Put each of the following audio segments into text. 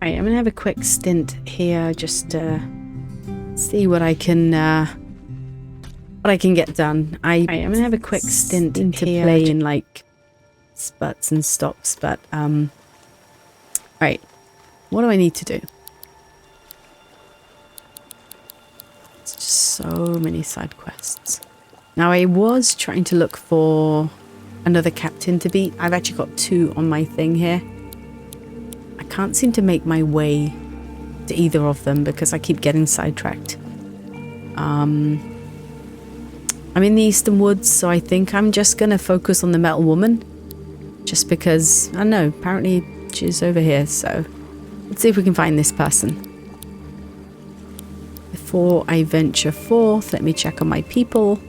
Right, I'm gonna have a quick stint here, just to see what I can get done. I'm gonna have a quick stint into play in like spurts and stops, but right, what do I need to do? It's just so many side quests. Now I was trying to look for another captain to beat. I've actually got 2 on my thing here. I can't seem to make my way to either of them because I keep getting sidetracked. I'm in the Eastern Woods, so I think I'm just going to focus on the Metal Woman. Just because, I don't know, apparently she's over here, so let's see if we can find this person. Before I venture forth, let me check on my people.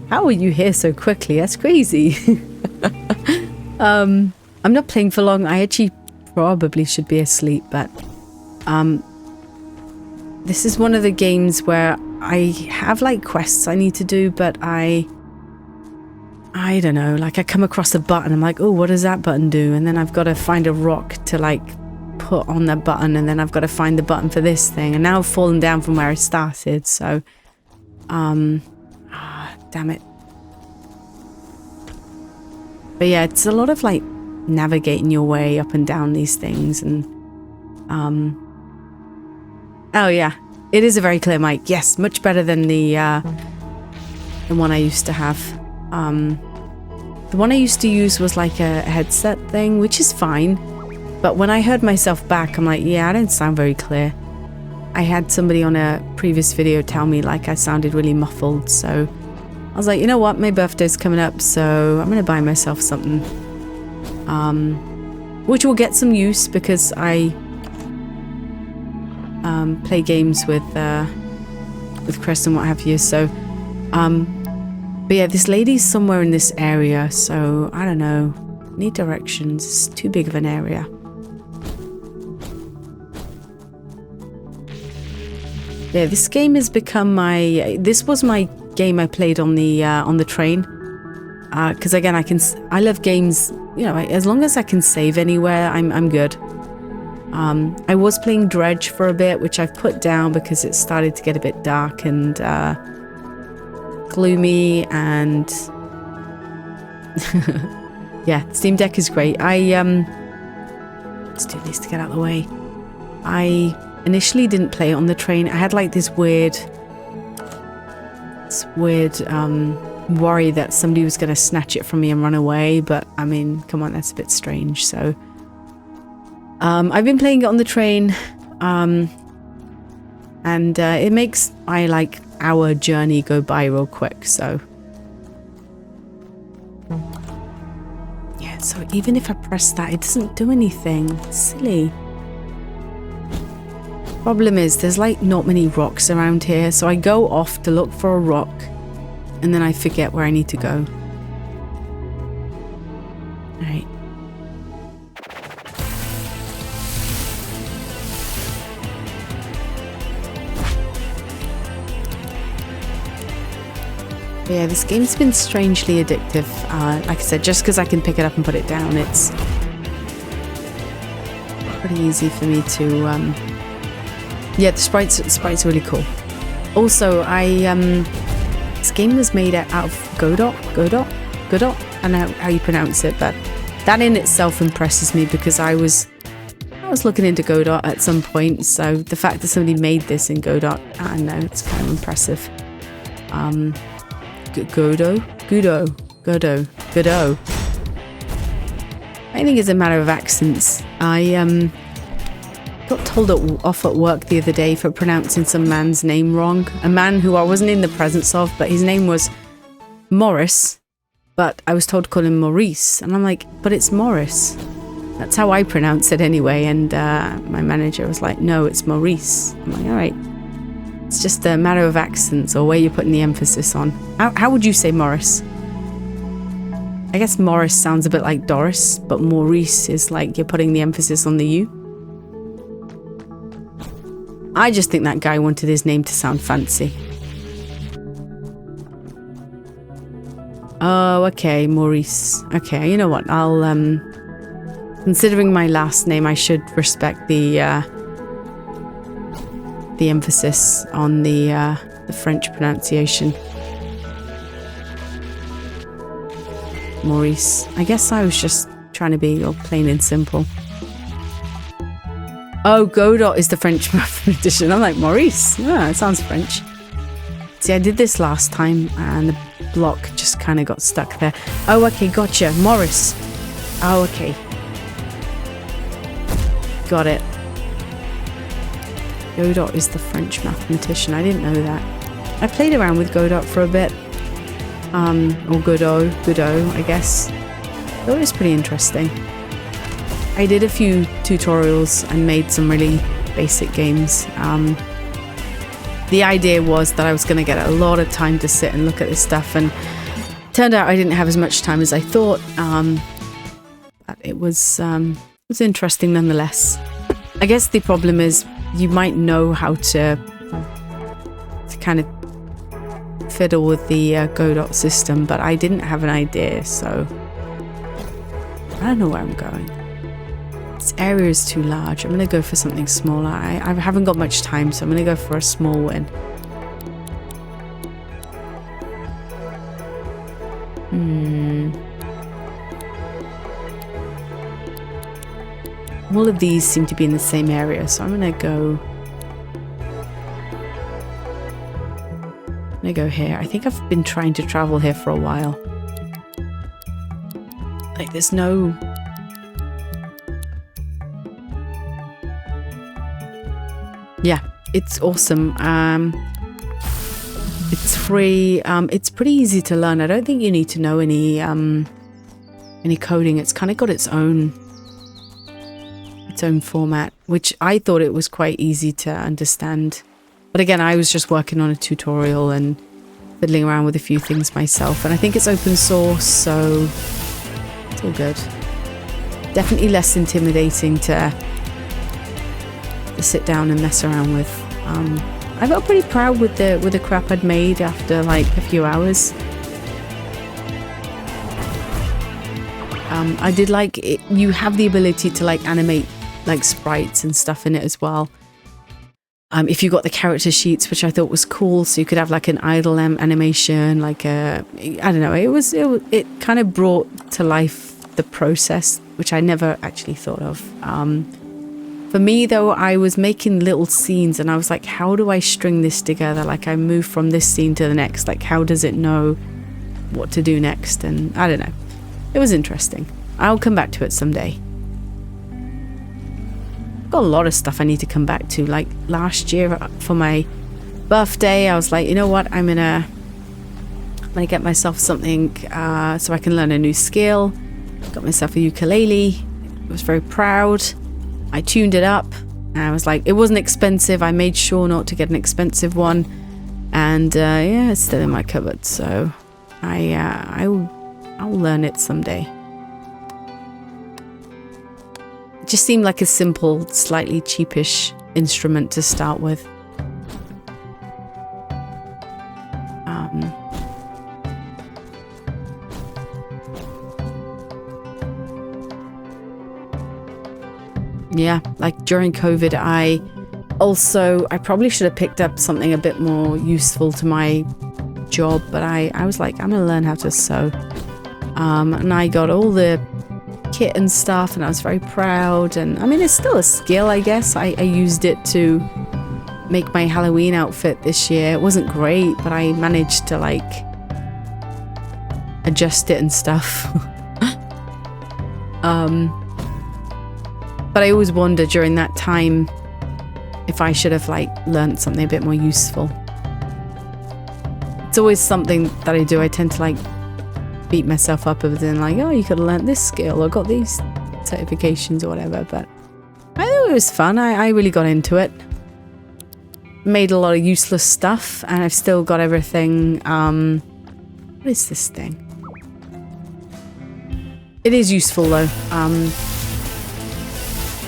How are you here so quickly? That's crazy. I'm not playing for long. I actually probably should be asleep, but this is one of the games where I have like quests I need to do, but I don't know, like I come across a button, I'm like, oh, what does that button do? And then I've got to find a rock to like put on that button, and then I've got to find the button for this thing, and now I've fallen down from where I started, so damn it. But yeah, it's a lot of like navigating your way up and down these things, and oh yeah, it is a very clear mic. Yes, much better than the one I used to have. The one I used to use was like a headset thing, which is fine, but when I heard myself back, I'm like, yeah, I don't sound very clear. I had somebody on a previous video tell me like I sounded really muffled, so I was like, you know what, my birthday's coming up, so I'm gonna buy myself something, which will get some use because I play games with Chris and what have you, so but yeah, this lady's somewhere in this area, so I don't know, need directions. It's too big of an area. Yeah, this game has become this was my game I played on the train, because again, I love games, you know, as long as I can save anywhere, I'm good. I was playing Dredge for a bit, which I've put down because it started to get a bit dark and gloomy, and yeah, Steam Deck is great. Let's do this to get out of the way. I initially didn't play it on the train. I had like this weird worry that somebody was going to snatch it from me and run away, but I mean, come on, that's a bit strange. So I've been playing it on the train, and it makes my like hour journey go by real quick, so yeah, so even if I press that, it doesn't do anything. It's silly. Problem is, there's like not many rocks around here, so I go off to look for a rock and then I forget where I need to go. Alright. Yeah, this game's been strangely addictive. Like I said, just because I can pick it up and put it down, it's pretty easy for me to yeah, the sprites are really cool. Also, this game was made out of Godot. I don't know how you pronounce it, but that in itself impresses me because I was looking into Godot at some point, so the fact that somebody made this in Godot, I don't know, it's kind of impressive. Godot. I think it's a matter of accents. I got told off at work the other day for pronouncing some man's name wrong. A man who I wasn't in the presence of, but his name was Morris, but I was told to call him Maurice, and I'm like, but it's Morris. That's how I pronounce it anyway, and my manager was like, no, it's Maurice. I'm like, all right. It's just a matter of accents or where you're putting the emphasis on. How would you say Morris? I guess Morris sounds a bit like Doris, but Maurice is like you're putting the emphasis on the U. I just think that guy wanted his name to sound fancy. Oh, okay, Maurice. Okay, you know what? I'll, considering my last name, I should respect the emphasis on the French pronunciation. Maurice. I guess I was just trying to be all plain and simple. Oh, Godot is the French mathematician. I'm like, Maurice. Yeah, it sounds French. See, I did this last time and the block just kind of got stuck there. Oh, okay, gotcha. Morris. Oh, okay. Got it. Godot is the French mathematician. I didn't know that. I played around with Godot for a bit. Or Godot, I guess. It was pretty interesting. I did a few tutorials and made some really basic games. The idea was that I was going to get a lot of time to sit and look at this stuff, and it turned out I didn't have as much time as I thought. But it was interesting nonetheless. I guess the problem is you might know how to kind of fiddle with the Godot system, but I didn't have an idea, so I don't know where I'm going. This area is too large. I'm going to go for something smaller. I haven't got much time, so I'm going to go for a small win. All of these seem to be in the same area, so I'm going to go... here. I think I've been trying to travel here for a while. Like, there's no... Yeah, it's awesome. It's free. It's pretty easy to learn. I don't think you need to know any coding. It's kind of got its own format, which I thought it was quite easy to understand. But again, I was just working on a tutorial and fiddling around with a few things myself. And I think it's open source, so it's all good. Definitely less intimidating to sit down and mess around with. I got pretty proud with the crap I'd made after like a few hours. I did like it. You have the ability to like animate like sprites and stuff in it as well. If you got the character sheets, which I thought was cool, so you could have like an idle animation, like I don't know. It kind of brought to life the process, which I never actually thought of. For me, though, I was making little scenes and I was like, how do I string this together? Like, I move from this scene to the next. Like, how does it know what to do next? And I don't know. It was interesting. I'll come back to it someday. I've got a lot of stuff I need to come back to. Like, last year for my birthday, I was like, you know what? I'm gonna get myself something so I can learn a new skill. Got myself a ukulele. I was very proud. I tuned it up, and I was like, it wasn't expensive. I made sure not to get an expensive one, and yeah, it's still in my cupboard. So I'll learn it someday. It just seemed like a simple, slightly cheapish instrument to start with. Yeah, like during COVID, I probably should have picked up something a bit more useful to my job, but I was like, I'm gonna learn how to sew. And I got all the kit and stuff, and I was very proud. And I mean, it's still a skill, I guess. I used it to make my Halloween outfit this year. It wasn't great, but I managed to like adjust it and stuff. But I always wonder during that time if I should have like learned something a bit more useful. It's always something that I do. I tend to like beat myself up over then, like, oh, you could have learned this skill or got these certifications or whatever. But I thought it was fun. I really got into it. Made a lot of useless stuff, and I've still got everything. What is this thing? It is useful though.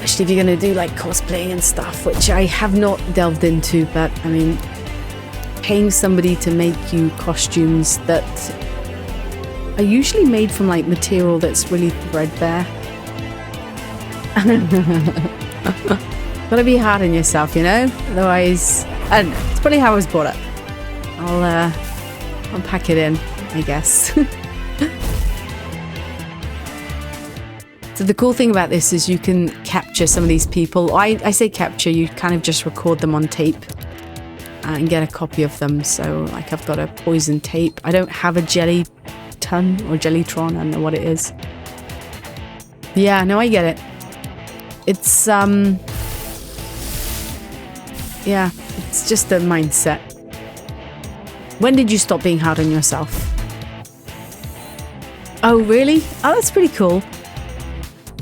Especially if you're going to do like cosplaying and stuff, which I have not delved into, but I mean, paying somebody to make you costumes that are usually made from like material that's really threadbare. Gotta be hard on yourself, you know? Otherwise, I don't know. It's probably how I was brought up. I'll pack it in, I guess. So the cool thing about this is you can capture some of these people. I say capture, you kind of just record them on tape and get a copy of them. So like I've got a poison tape. I don't have a jelly ton or jellytron, I don't know what it is. Yeah, no, I get it. It's yeah, it's just a mindset. When did you stop being hard on yourself? Oh, really? Oh, that's pretty cool.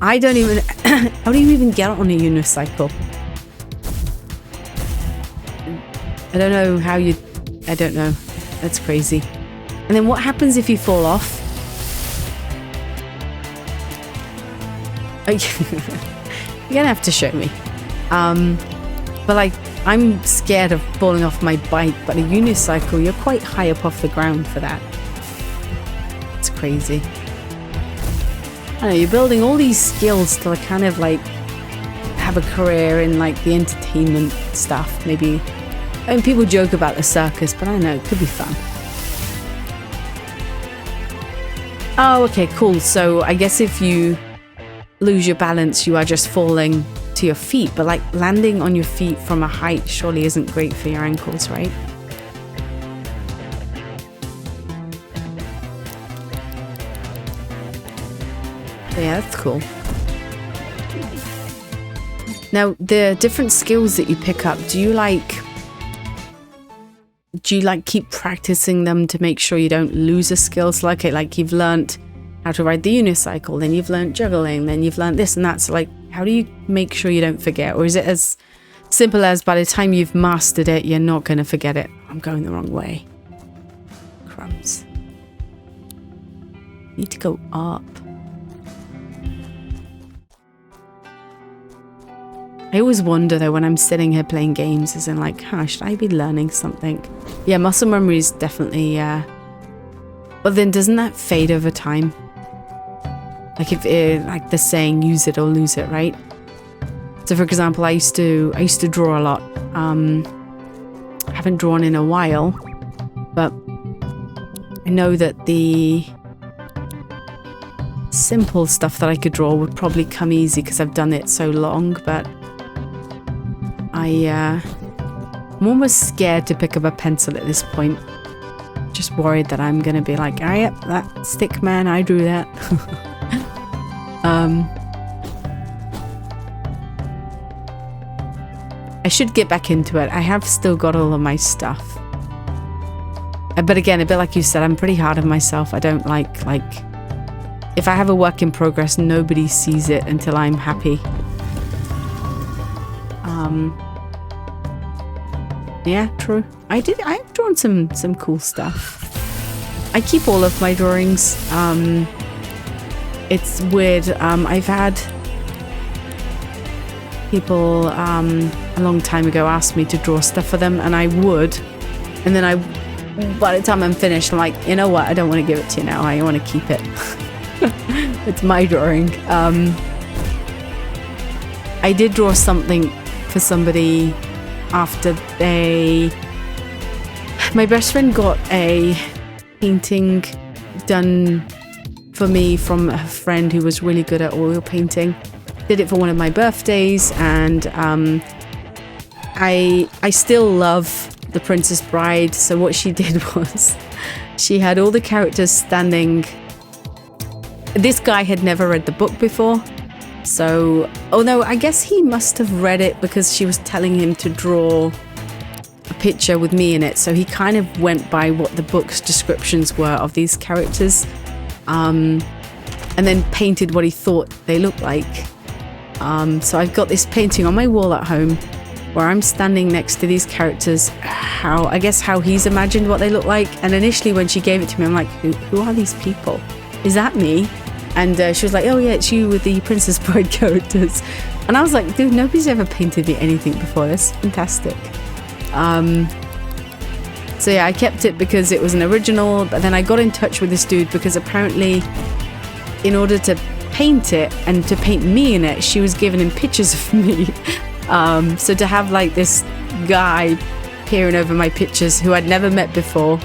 I don't even... How do you even get on a unicycle? I don't know how you... I don't know. That's crazy. And then what happens if you fall off? You're gonna have to show me. But like, I'm scared of falling off my bike, but a unicycle, you're quite high up off the ground for that. It's crazy. I don't know, you're building all these skills to kind of like have a career in like the entertainment stuff. Maybe, I mean, people joke about the circus, but I don't know, it could be fun. Oh, okay, cool. So I guess if you lose your balance, you are just falling to your feet, but like landing on your feet from a height surely isn't great for your ankles, right? Yeah, that's cool. Now, the different skills that you pick up, do you like keep practicing them to make sure you don't lose a skill? So like you've learned how to ride the unicycle, then you've learned juggling, then you've learned this and that. So like, how do you make sure you don't forget? Or is it as simple as by the time you've mastered it, you're not going to forget it? I'm going the wrong way. Crumbs. Need to go up. I always wonder though when I'm sitting here playing games, as in like, should I be learning something? Yeah, muscle memory is definitely, but then doesn't that fade over time? Like if it, like the saying, use it or lose it, right? So for example, I used to draw a lot. I haven't drawn in a while, but I know that the simple stuff that I could draw would probably come easy because I've done it so long, but I'm almost scared to pick up a pencil at this point. Just worried that I'm gonna be like, oh yep, that stick man, I drew that. I should get back into it. I have still got all of my stuff. But again, a bit like you said, I'm pretty hard on myself. I don't like if I have a work in progress, nobody sees it until I'm happy. Yeah, true. I've drawn some cool stuff. I keep all of my drawings. It's weird. I've had people a long time ago ask me to draw stuff for them, and I would. And then by the time I'm finished, I'm like, you know what? I don't want to give it to you now. I want to keep it. It's my drawing. I did draw something for somebody after my best friend got a painting done for me from a friend who was really good at oil painting. Did it for one of my birthdays, and I still love The Princess Bride. So what she did was she had all the characters standing. This guy had never read the book before. So, oh no, I guess he must have read it because she was telling him to draw a picture with me in it. So he kind of went by what the book's descriptions were of these characters, and then painted what he thought they looked like. So I've got this painting on my wall at home where I'm standing next to these characters, I guess how he's imagined what they look like. And initially when she gave it to me, I'm like, who are these people? Is that me? And she was like, oh yeah, it's you with the Princess Bride characters. And I was like, dude, nobody's ever painted me anything before. That's fantastic. So yeah, I kept it because it was an original, but then I got in touch with this dude because apparently in order to paint it and to paint me in it, she was giving him pictures of me. So to have like this guy peering over my pictures who I'd never met before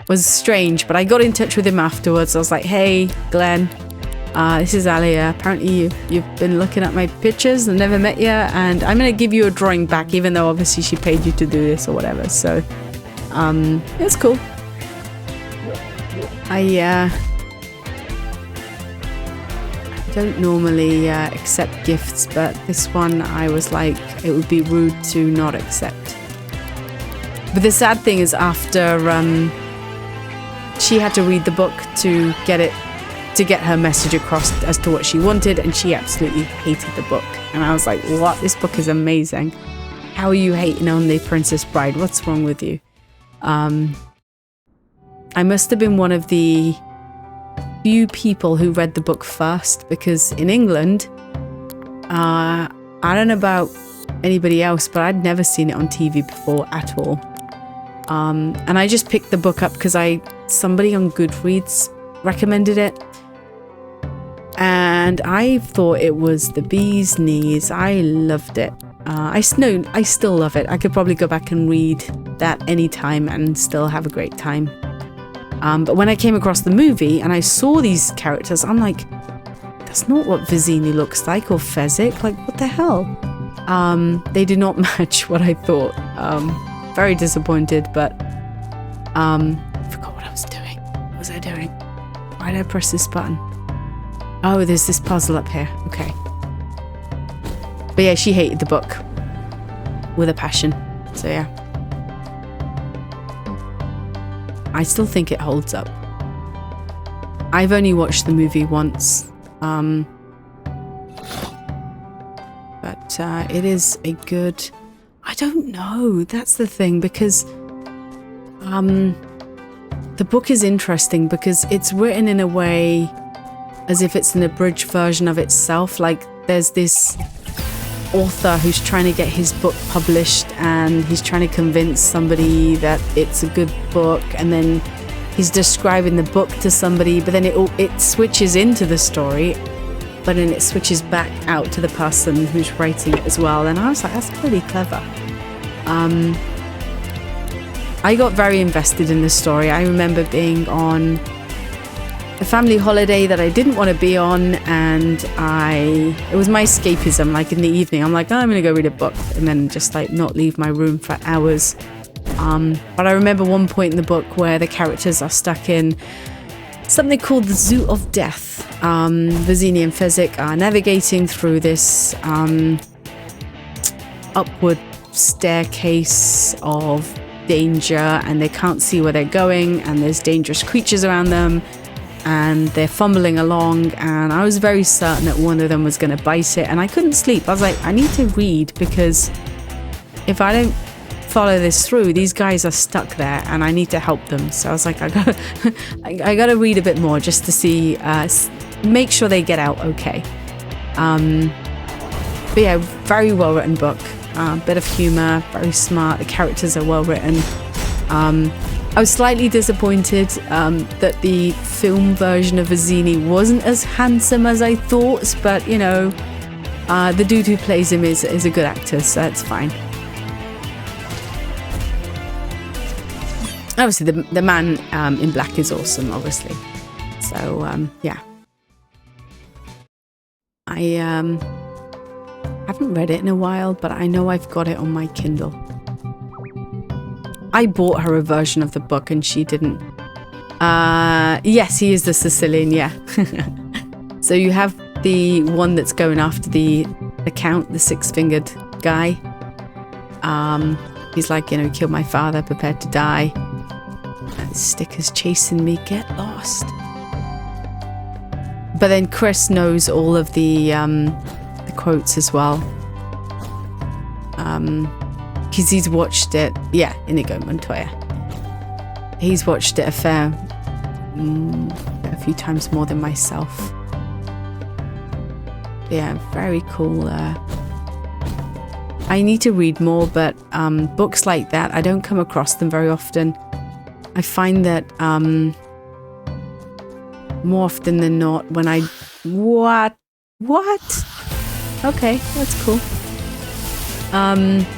was strange, but I got in touch with him afterwards. I was like, hey, Glenn, this is Alia. Apparently you've been looking at my pictures and never met you, and I'm going to give you a drawing back, even though obviously she paid you to do this or whatever. So it's cool. I don't normally accept gifts, but this one I was like, it would be rude to not accept. But the sad thing is, after she had to read the book to get her message across as to what she wanted, and she absolutely hated the book. And I was like, what? This book is amazing. How are you hating on The Princess Bride? What's wrong with you? I must have been one of the few people who read the book first, because in England, I don't know about anybody else, but I'd never seen it on TV before at all. And I just picked the book up because somebody on Goodreads recommended it, and I thought it was the bee's knees. I loved it. I still love it. I could probably go back and read that anytime and still have a great time. But when I came across the movie and I saw these characters, I'm like, that's not what Vizzini looks like, or Fezzik. Like, what the hell? They did not match what I thought. Very disappointed, but I forgot what I was doing. What was I doing? Why did I press this button? Oh, there's this puzzle up here. Okay. But yeah, she hated the book with a passion. So yeah. I still think it holds up. I've only watched the movie once. But it is a good... I don't know. That's the thing, because the book is interesting because it's written in a way as if it's an abridged version of itself. Like, there's this author who's trying to get his book published, and he's trying to convince somebody that it's a good book, and then he's describing the book to somebody, but then it switches into the story, but then it switches back out to the person who's writing it as well. And I was like, that's pretty clever. I got very invested in the story. I remember being on a family holiday that I didn't want to be on, and it was my escapism. Like, in the evening, I'm like, oh, I'm gonna go read a book, and then just like not leave my room for hours. But I remember one point in the book where the characters are stuck in something called the Zoo of Death. Vizzini and Fezzik are navigating through this upward staircase of danger, and they can't see where they're going, and there's dangerous creatures around them, and they're fumbling along, and I was very certain that one of them was going to bite it, and I couldn't sleep. I was like, I need to read, because if I don't follow this through, these guys are stuck there and I need to help them. So I was like, I gotta read a bit more just to see, make sure they get out okay. But yeah, very well written book. Bit of humor, very smart. The characters are well written. I was slightly disappointed that the film version of Vizzini wasn't as handsome as I thought, but you know, the dude who plays him is a good actor, so that's fine. Obviously, the man in black is awesome, obviously. So, yeah. I haven't read it in a while, but I know I've got it on my Kindle. I bought her a version of the book and she didn't. Yes, he is the Sicilian, yeah. So you have the one that's going after the Count, the six-fingered guy. He's like, you know, killed my father, prepared to die. Stickers chasing me, get lost. But then Chris knows all of the quotes as well, because he's watched it. Yeah, Inigo Montoya. He's watched it a few times more than myself. I need to read more, but books like that, I don't come across them very often. I find that more often than not when I... What? Okay, that's cool.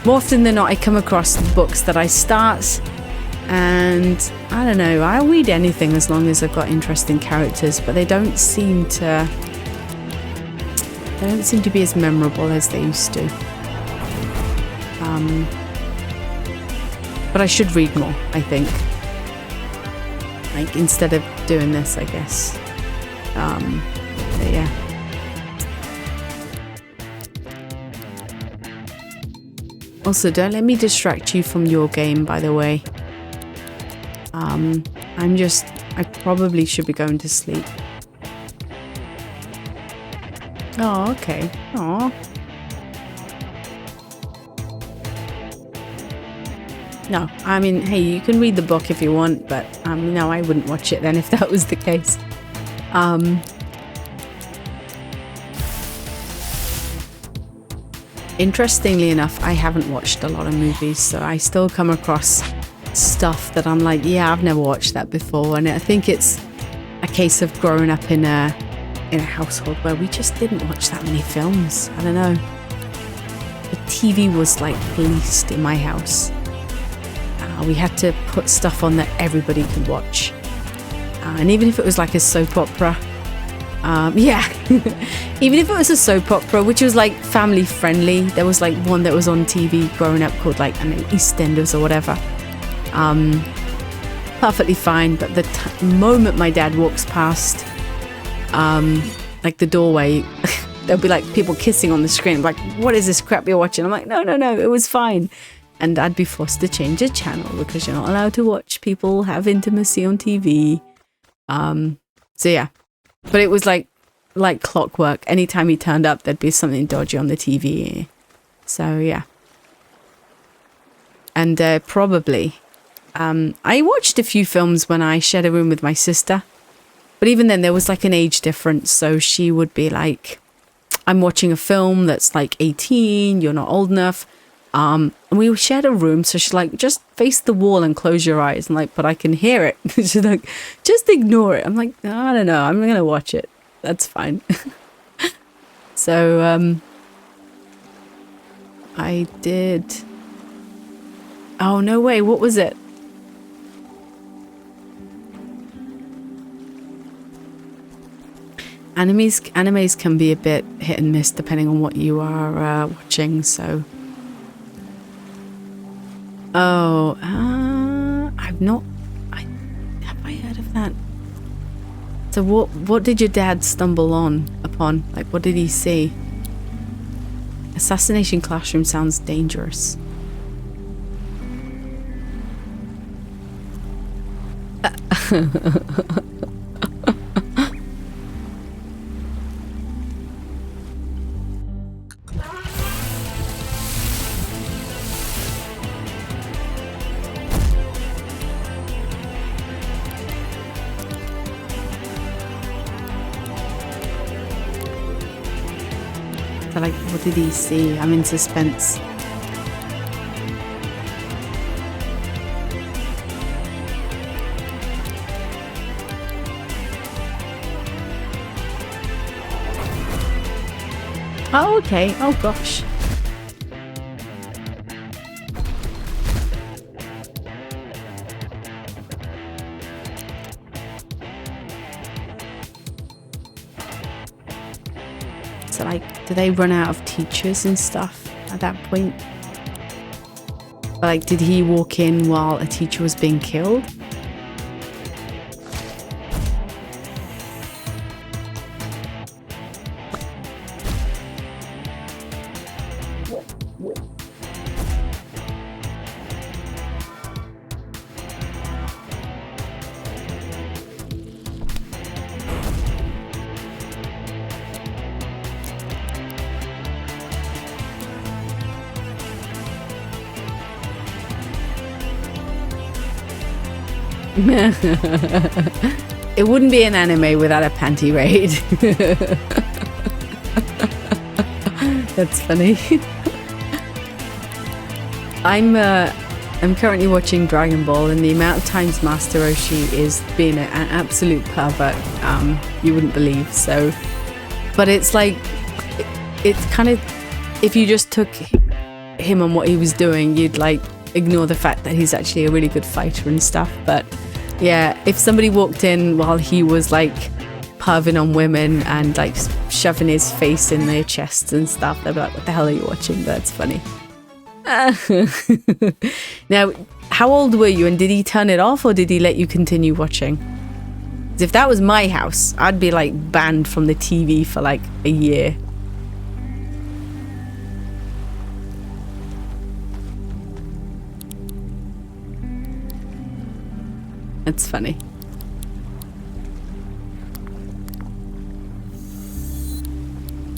More often than not, I come across books that I start and I don't know, I'll read anything as long as I've got interesting characters, but they don't seem to be as memorable as they used to. But I should read more, I think. Like, instead of doing this, I guess. But yeah. Also, don't let me distract you from your game, by the way. I probably should be going to sleep. Oh, okay. Aw. No, I mean, hey, you can read the book if you want, but no, I wouldn't watch it then if that was the case. Interestingly enough, I haven't watched a lot of movies, so I still come across stuff that I'm like, yeah, I've never watched that before, and I think it's a case of growing up in a household where we just didn't watch that many films. I don't know. The TV was like policed in my house. We had to put stuff on that everybody could watch. And even if it was like a soap opera, yeah, even if it was a soap opera, which was like family friendly, there was like one that was on TV growing up called like, I don't know, EastEnders or whatever. Perfectly fine, but the moment my dad walks past, like the doorway, there'll be like people kissing on the screen. Like, what is this crap you're watching? I'm like, no, it was fine. And I'd be forced to change a channel because you're not allowed to watch people have intimacy on TV. So yeah, but it was like clockwork. Anytime he turned up, there'd be something dodgy on the TV. So yeah. And probably, I watched a few films when I shared a room with my sister. But even then, there was like an age difference. So she would be like, I'm watching a film that's like 18, you're not old enough. And we shared a room, so she's like, just face the wall and close your eyes. I'm like, but I can hear it. She's like, just ignore it. I'm like, I don't know, I'm gonna watch it. That's fine. So, I did... Oh, no way, what was it? Animes can be a bit hit and miss depending on what you are watching, so... Oh, I've not... Have I heard of that? So what did your dad stumble upon? Like, what did he see? Assassination Classroom sounds dangerous. So, like, what did he see? I'm in suspense. Oh, okay. Oh, gosh. So, like, do they run out of teachers and stuff at that point? But, like, did he walk in while a teacher was being killed? It wouldn't be an anime without a panty raid. That's funny. I'm currently watching Dragon Ball, and the amount of times Master Roshi is being an absolute pervert, you wouldn't believe. So, but it's like, it's kind of, if you just took him on what he was doing, you'd like ignore the fact that he's actually a really good fighter and stuff. But yeah, if somebody walked in while he was like perving on women and like shoving his face in their chests and stuff, they'd be like, what the hell are you watching? That's funny. Now, how old were you, and did he turn it off or did he let you continue watching? 'Cause if that was my house, I'd be like banned from the TV for like a year. That's funny.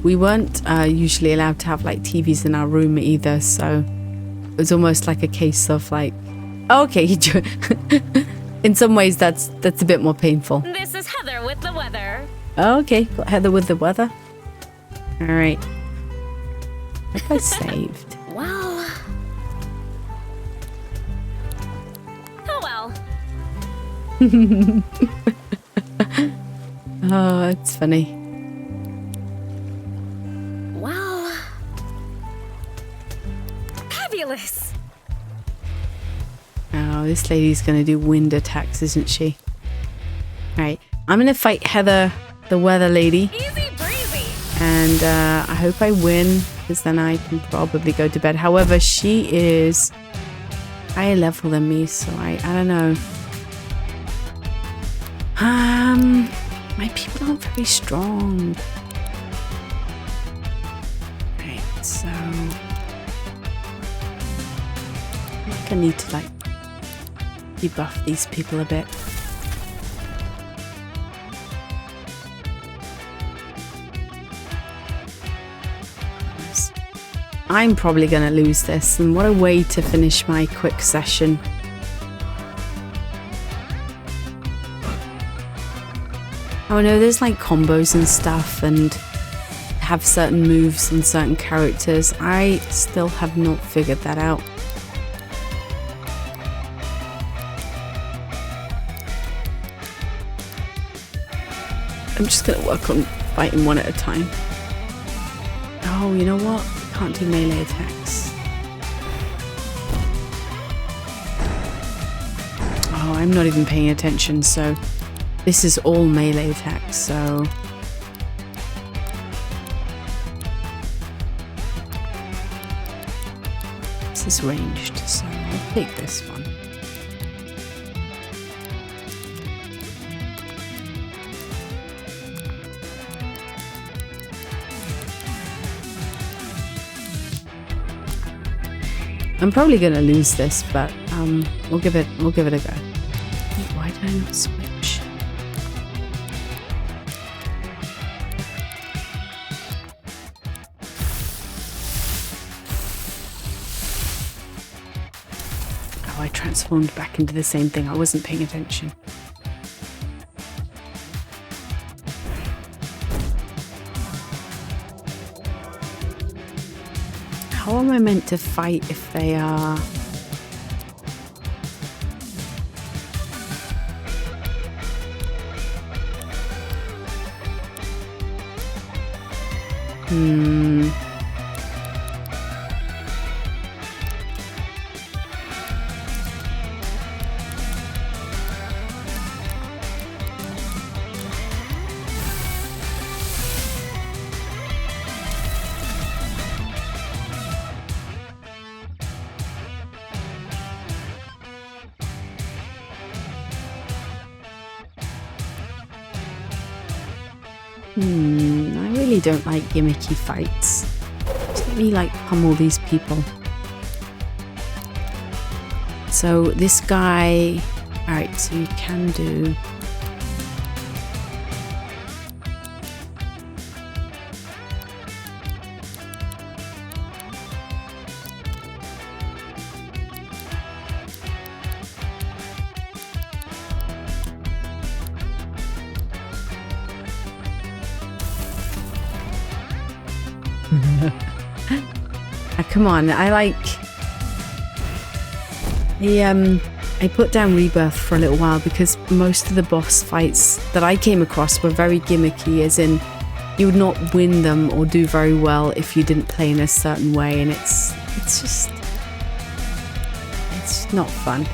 We weren't usually allowed to have like TVs in our room either, so it was almost like a case of like, oh, okay, in some ways that's a bit more painful. This is Heather with the weather. Oh, okay, got Heather with the weather. All right. What have I saved? Well. Oh well. Oh, it's funny. Wow. Fabulous. Oh, this lady's gonna do wind attacks, isn't she? Alright, I'm gonna fight Heather, the weather lady. Easy breezy. And I hope I win, because then I can probably go to bed. However, she is higher level than me, so I don't know. My people aren't very strong. Right, so I think I need to like debuff these people a bit. I'm probably gonna lose this, and what a way to finish my quick session. Oh no, there's like combos and stuff and have certain moves and certain characters. I still have not figured that out. I'm just gonna work on fighting one at a time. Oh, you know what? I can't do melee attacks. Oh, I'm not even paying attention, so this is all melee attacks, so this is ranged, so I'll take this one. I'm probably gonna lose this, but we'll give it a go. Wait, why did I not switch? Oh, I transformed back into the same thing. I wasn't paying attention. How am I meant to fight if they are... I really don't like gimmicky fights. Just let me like pummel these people. So this guy... Alright, so you can do... Come on, I like... I put down Rebirth for a little while because most of the boss fights that I came across were very gimmicky, as in you would not win them or do very well if you didn't play in a certain way, and it's not fun.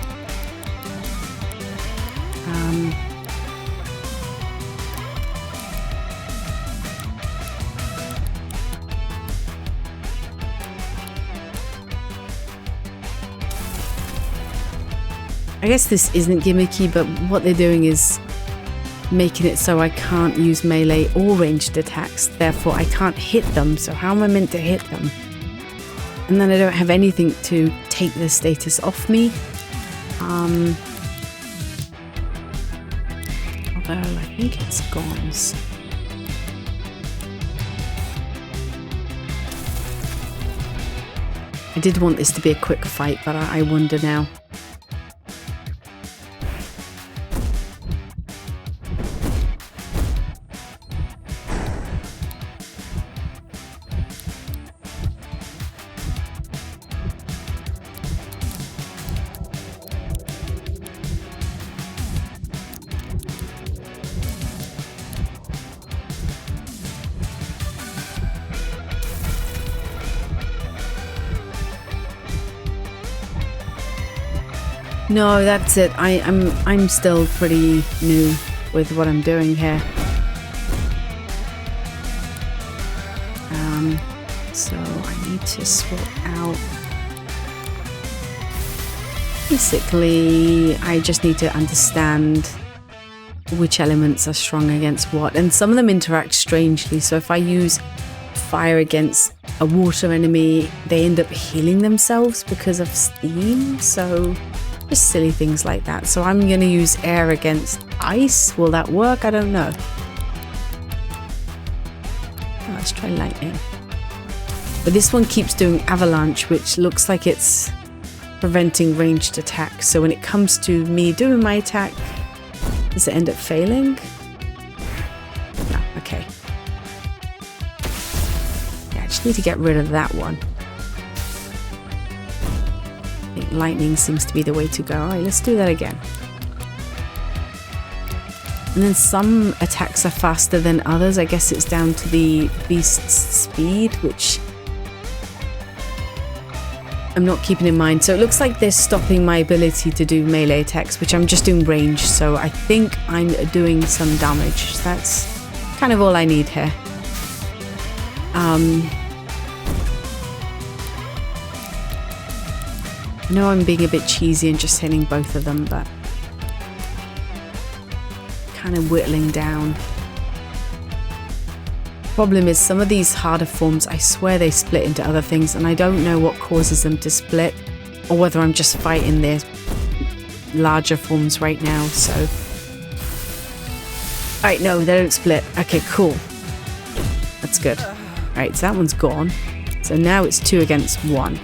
I guess this isn't gimmicky, but what they're doing is making it so I can't use melee or ranged attacks, therefore I can't hit them, so how am I meant to hit them? And then I don't have anything to take the status off me. Although I think it's gone. I did want this to be a quick fight, but I wonder now. No, that's it. I'm still pretty new with what I'm doing here. So I need to sort out. Basically, I just need to understand which elements are strong against what, and some of them interact strangely. So if I use fire against a water enemy, they end up healing themselves because of steam. So just silly things like that. So I'm going to use air against ice. Will that work? I don't know. Oh, let's try lightning. But this one keeps doing avalanche, which looks like it's preventing ranged attacks. So when it comes to me doing my attack, does it end up failing? No, okay. Yeah, I just need to get rid of that one. Lightning seems to be the way to go. Alright, let's do that again. And then some attacks are faster than others. I guess it's down to the beast's speed, which I'm not keeping in mind. So it looks like they're stopping my ability to do melee attacks, which I'm just doing range. So I think I'm doing some damage. That's kind of all I need here. I know I'm being a bit cheesy and just hitting both of them, but kind of whittling down. Problem is, some of these harder forms, I swear they split into other things, and I don't know what causes them to split, or whether I'm just fighting their larger forms right now, so. Alright, no, they don't split. Okay, cool. That's good. Alright, so that one's gone. So now it's 2 against 1.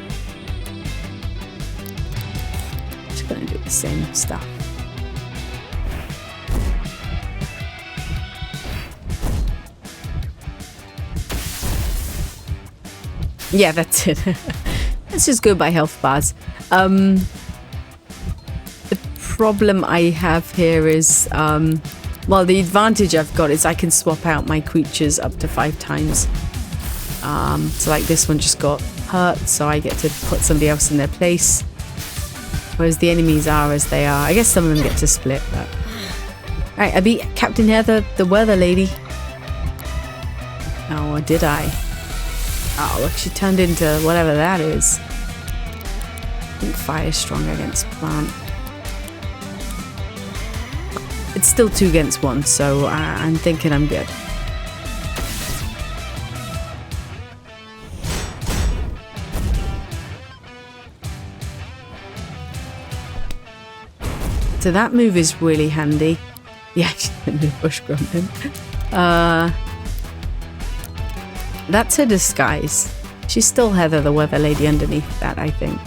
Gonna do the same stuff. Yeah, that's it. Let's just go by health bars. The problem I have here is, well, the advantage I've got is I can swap out my creatures up to 5 times. So like this one just got hurt, so I get to put somebody else in their place. Whereas the enemies are as they are. I guess some of them get to split, but... Alright, I beat Captain Heather, the weather lady. Oh, or did I? Oh, look, she turned into whatever that is. I think fire is strong against plant. It's still 2 against 1, so I'm thinking I'm good. So that move is really handy. Yeah, the bush grumping. That's her disguise. She's still Heather, the weather lady, underneath that, I think.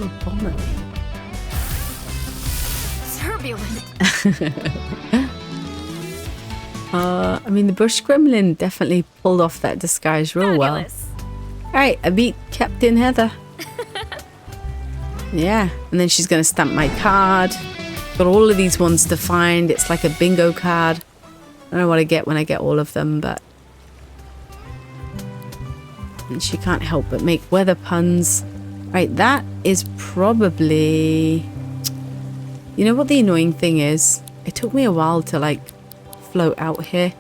to a bomb at me. Turbulent. I mean, the bush gremlin definitely pulled off that disguise real well. Fabulous. Alright, I beat Captain Heather. Yeah, and then she's going to stamp my card. Got all of these ones to find. It's like a bingo card. I don't know what I get when I get all of them, but... And she can't help but make weather puns. Right, that is probably... You know what the annoying thing is? It took me a while to, like, float out here.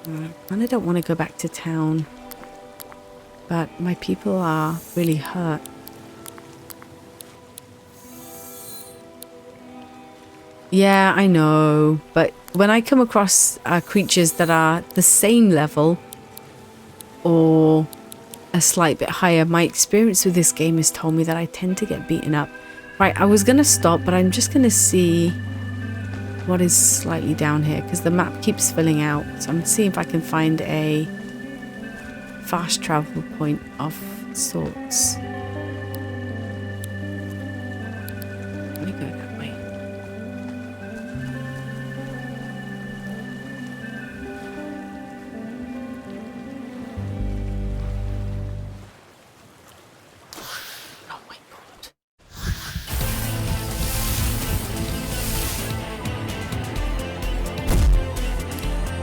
And I don't want to go back to town. But my people are really hurt. Yeah, I know. But when I come across creatures that are the same level or a slight bit higher, my experience with this game has told me that I tend to get beaten up. Right, I was going to stop, but I'm just going to see what is slightly down here because the map keeps filling out. So I'm going to see if I can find a fast travel point of sorts. Let me go that way. Oh my god.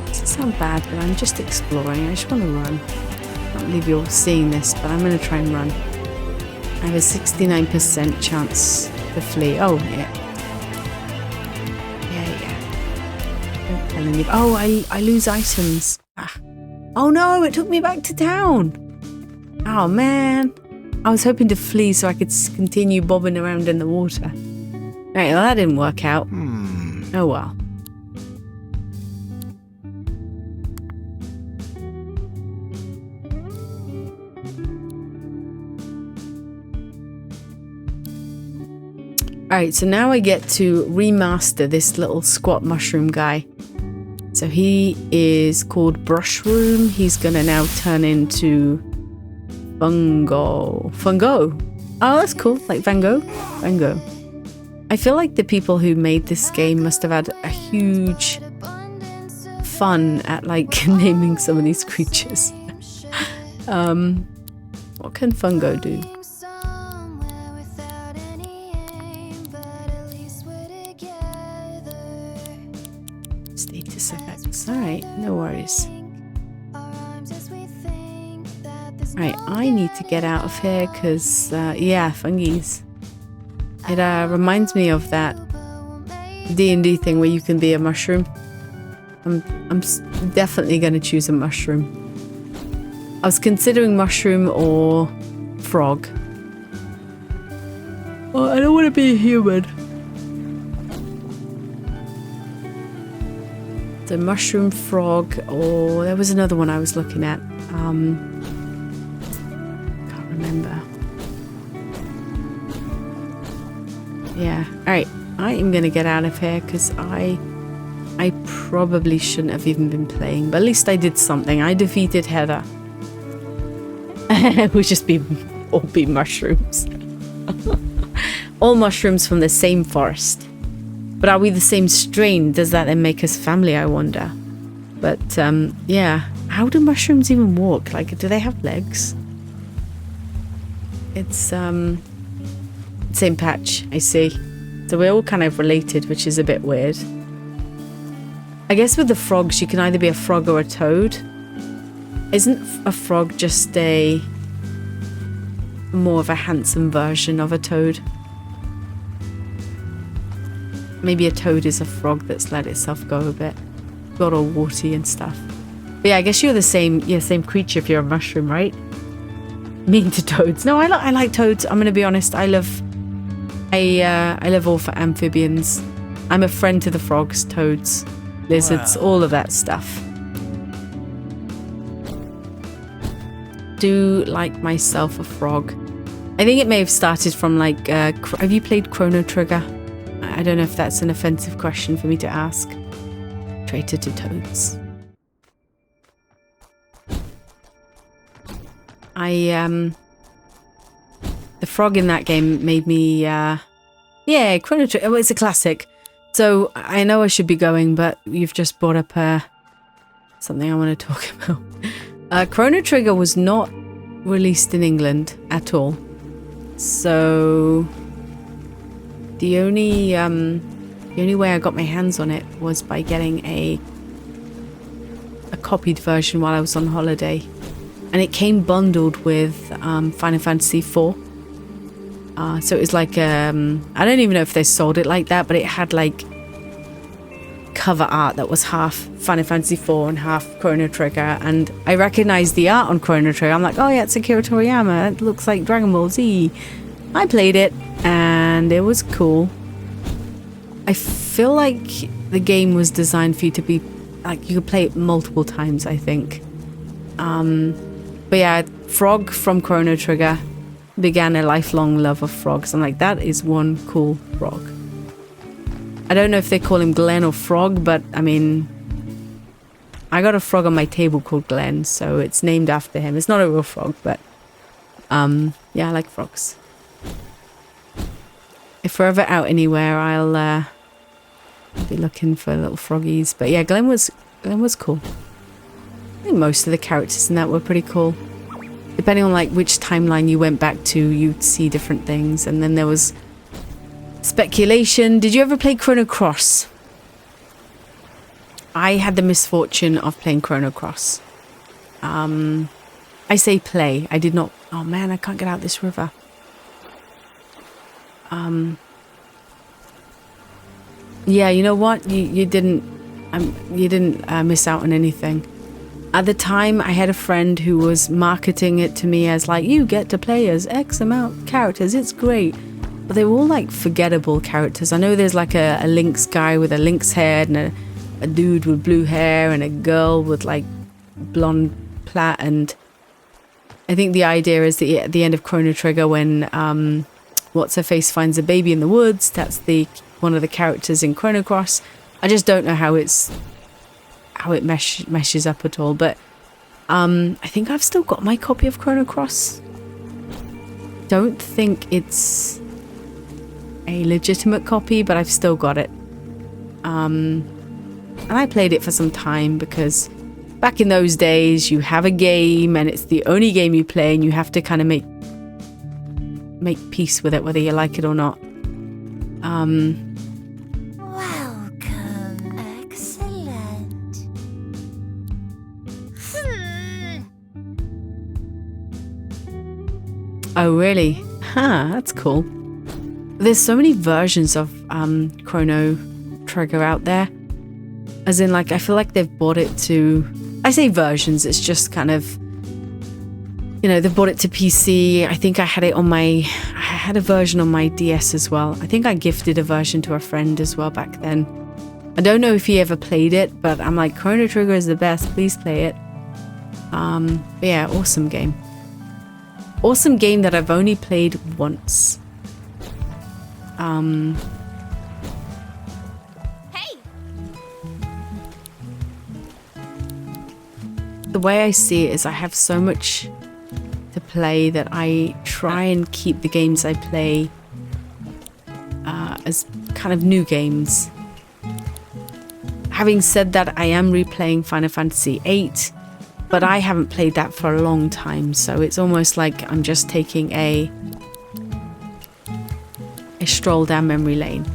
Doesn't sound bad, but I'm just exploring. I just want to run. I can't believe you're seeing this, but I'm going to try and run. I have a 69% chance to flee. Oh, yeah. Yeah. Don't tell anybody. Oh, I lose items. Ah. Oh no, it took me back to town. Oh man. I was hoping to flee so I could continue bobbing around in the water. Right, well that didn't work out. Oh well. Alright, so now I get to remaster this little squat mushroom guy. So he is called Brushroom. He's gonna now turn into Fungo. Oh, that's cool. Like Van Gogh? Van Gogh. I feel like the people who made this game must have had a huge fun at like naming some of these creatures. What can Fungo do? Status effects. Alright, no worries. Right, I need to get out of here because, yeah, fungies. It reminds me of that D&D thing where you can be a mushroom. I'm definitely going to choose a mushroom. I was considering mushroom or frog. Oh, I don't want to be a human. The mushroom, frog, or there was another one I was looking at. Can't remember. Yeah. Alright. I am going to get out of here because I probably shouldn't have even been playing. But at least I did something. I defeated Heather. We'll just all be mushrooms. All mushrooms from the same forest. But are we the same strain? Does that then make us family, I wonder? But, yeah. How do mushrooms even walk? Like, do they have legs? It's, same patch, I see. So we're all kind of related, which is a bit weird. I guess with the frogs, you can either be a frog or a toad. Isn't a frog just a more of a handsome version of a toad? Maybe a toad is a frog that's let itself go a bit. Got all warty and stuff. But yeah, I guess you're the same creature if you're a mushroom, right? Mean to toads. No, I like toads. I'm gonna be honest. I love all for amphibians. I'm a friend to the frogs, toads, lizards, all of that stuff. Do like myself a frog. I think it may have started from like, have you played Chrono Trigger? I don't know if that's an offensive question for me to ask. Traitor to toads. the frog in that game made me, yeah, Chrono Trigger. It's a classic. So I know I should be going, but you've just brought up something I want to talk about. Chrono Trigger was not released in England at all. So the only way I got my hands on it was by getting a copied version while I was on holiday, and it came bundled with Final Fantasy IV. So it was like I don't even know if they sold it like that, but it had like cover art that was half Final Fantasy IV and half Chrono Trigger, and I recognized the art on Chrono Trigger. I'm like, oh yeah, it's Akira Toriyama. It looks like Dragon Ball Z. I played it and it was cool. I feel like the game was designed for you to be like, you could play it multiple times, I think. But yeah, Frog from Chrono Trigger began a lifelong love of frogs. I'm like, that is one cool frog. I don't know if they call him Glenn or Frog, but I mean, I got a frog on my table called Glenn, so it's named after him. It's not a real frog, but yeah, I like frogs. If we're ever out anywhere, I'll be looking for little froggies. But yeah, Glenn was cool. I think most of the characters in that were pretty cool. Depending on like which timeline you went back to, you'd see different things. And then there was speculation. Did you ever play Chrono Cross? I had the misfortune of playing Chrono Cross. I say play. I did not. Oh man, I can't get out this river. Yeah, you know what? You didn't miss out on anything. At the time, I had a friend who was marketing it to me as like, you get to play as X amount characters. It's great. But they were all like forgettable characters. I know there's like a lynx guy with a lynx head and a dude with blue hair and a girl with like blonde plait. And I think the idea is that at the end of Chrono Trigger, when What's-Her-Face finds a baby in the woods, that's one of the characters in Chrono Cross. I just don't know how it meshes up at all, but I think I've still got my copy of Chrono Cross. Don't think it's a legitimate copy, but I've still got it. And I played it for some time because back in those days, you have a game and it's the only game you play, and you have to kind of make peace with it, whether you like it or not. Welcome. Excellent. Oh, really? Huh, that's cool. There's so many versions of Chrono Trigger out there. As in, like, I feel like they've brought it to... I say versions, it's just kind of... You know, they've brought it to PC. I think I had a version on my DS as well. I think I gifted a version to a friend as well back then. I don't know if he ever played it, but I'm like, Chrono Trigger is the best. Please play it. But yeah, awesome game. Awesome game that I've only played once. Hey. The way I see it is I have so much to play that I try and keep the games I play as kind of new games. Having said that, I am replaying Final Fantasy VIII, but I haven't played that for a long time, so it's almost like I'm just taking a stroll down memory lane.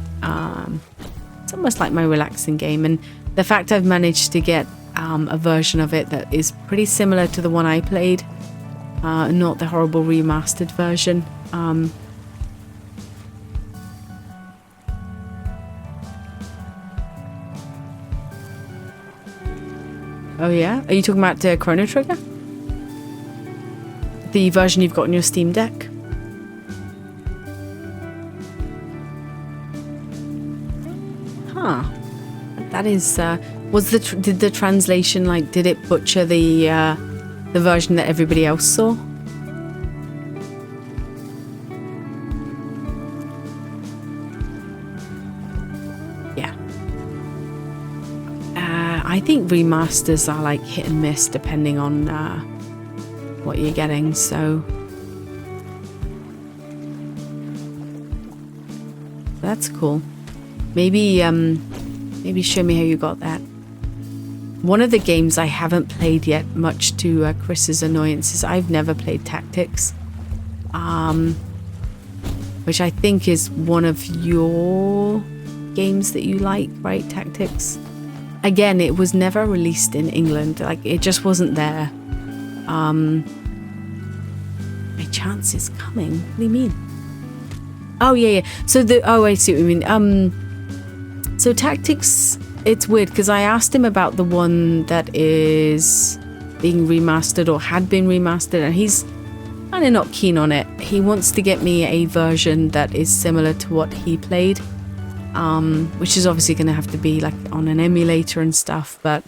It's almost like my relaxing game, and the fact I've managed to get a version of it that is pretty similar to the one I played, not the horrible remastered version. Oh yeah? Are you talking about Chrono Trigger? The version you've got on your Steam Deck? Huh. That is... did the translation, like, did it butcher the version that everybody else saw? Yeah. I think remasters are like hit and miss depending on what you're getting, so that's cool. Maybe show me how you got that. One of the games I haven't played yet, much to Chris's annoyance, is I've never played Tactics. Which I think is one of your games that you like, right? Tactics. Again, it was never released in England. Like, it just wasn't there. My chance is coming. What do you mean? Oh, yeah. So I see what you mean. So Tactics, it's weird because I asked him about the one that is being remastered or had been remastered, and he's kind of not keen on it. He wants to get me a version that is similar to what he played, which is obviously going to have to be like on an emulator and stuff. But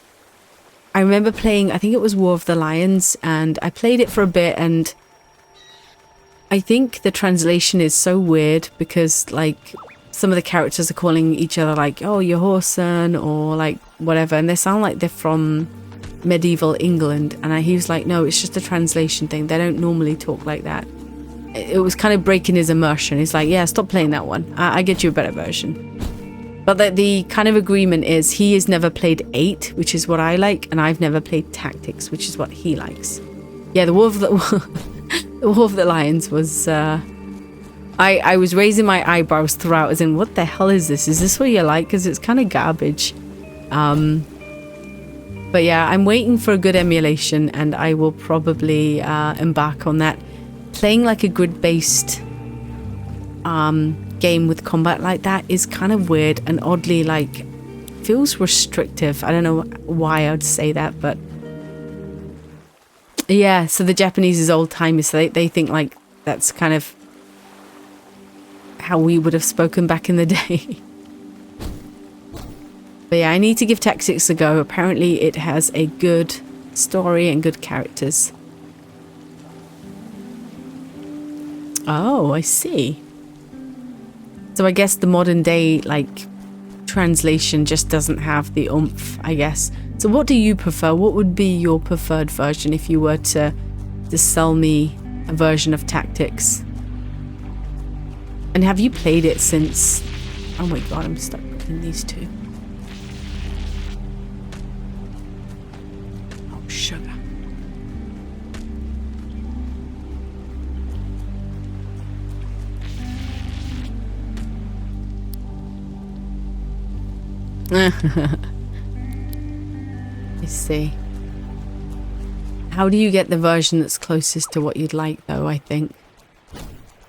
I remember playing, I think it was War of the Lions, and I played it for a bit, and I think the translation is so weird because like some of the characters are calling each other like, oh, your Horson, or like whatever, and they sound like they're from medieval England. And he was like, no, it's just a translation thing. They don't normally talk like that. It was kind of breaking his immersion. He's like, yeah, stop playing that one. I get you a better version. But the kind of agreement is he has never played 8, which is what I like, and I've never played Tactics, which is what he likes. Yeah, the War of the Lions was... I was raising my eyebrows throughout, as in, what the hell is this? Is this what you like? Because it's kind of garbage. But yeah, I'm waiting for a good emulation, and I will probably embark on that. Playing like a grid-based game with combat like that is kind of weird and oddly like feels restrictive. I don't know why I'd say that, but yeah. So the Japanese is old-timey, so they think like that's kind of how we would have spoken back in the day. But yeah, I need to give Tactics a go. Apparently it has a good story and good characters. Oh, I see. So I guess the modern day, like, translation just doesn't have the oomph, I guess. So what do you prefer? What would be your preferred version if you were to sell me a version of Tactics? And have you played it since... Oh my god, I'm stuck between these two. Oh, sugar. I see. How do you get the version that's closest to what you'd like, though, I think?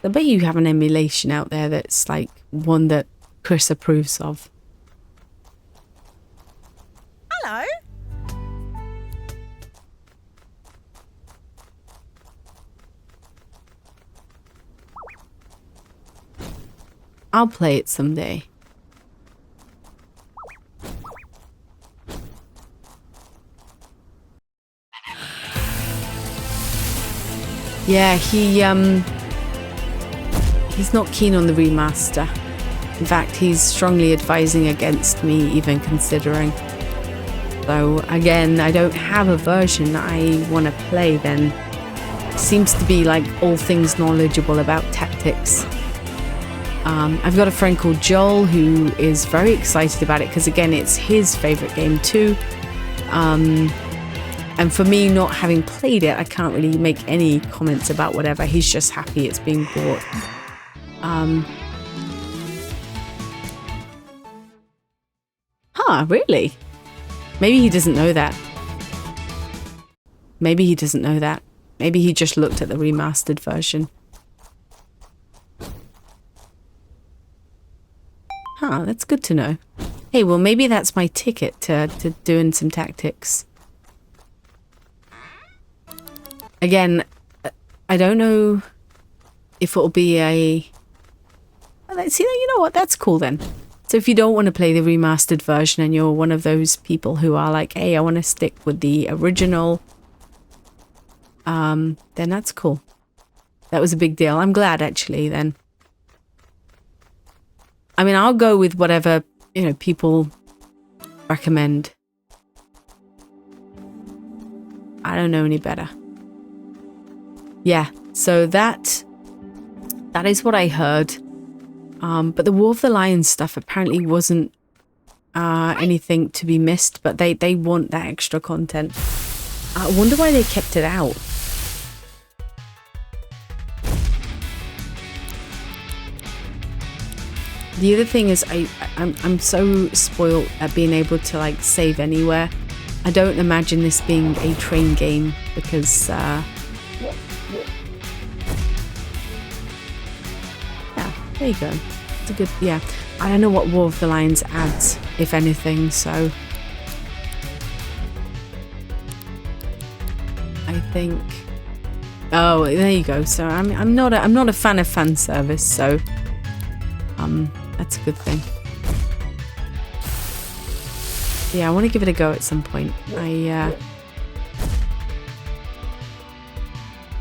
I bet you have an emulation out there that's like one that Chris approves of. Hello. I'll play it someday. Yeah, he's not keen on the remaster. In fact, he's strongly advising against me even considering. So again, I don't have a version I want to play then. Seems to be like all things knowledgeable about Tactics. I've got a friend called Joel who is very excited about it because again, it's his favourite game too. And for me, not having played it, I can't really make any comments about whatever. He's just happy it's being bought. Huh, really? Maybe he doesn't know that. Maybe he doesn't know that. Maybe he just looked at the remastered version. Huh, that's good to know. Hey, well, maybe that's my ticket to doing some Tactics. Again, I don't know if it'll be a... Let's see, you know what, that's cool then. So if you don't want to play the remastered version and you're one of those people who are like, hey, I want to stick with the original, then that's cool. That was a big deal. I'm glad, actually, then. I mean, I'll go with whatever, you know, people recommend. I don't know any better. Yeah, so that is what I heard. But the War of the Lions stuff apparently wasn't anything to be missed, but they want that extra content. I wonder why they kept it out. The other thing is I'm so spoiled at being able to like save anywhere. I don't imagine this being a train game because yeah, there you go. It's a good, yeah. I don't know what War of the Lions adds, if anything, so I think, oh, there you go. So I'm not a fan of fan service, so that's a good thing. Yeah, I want to give it a go at some point.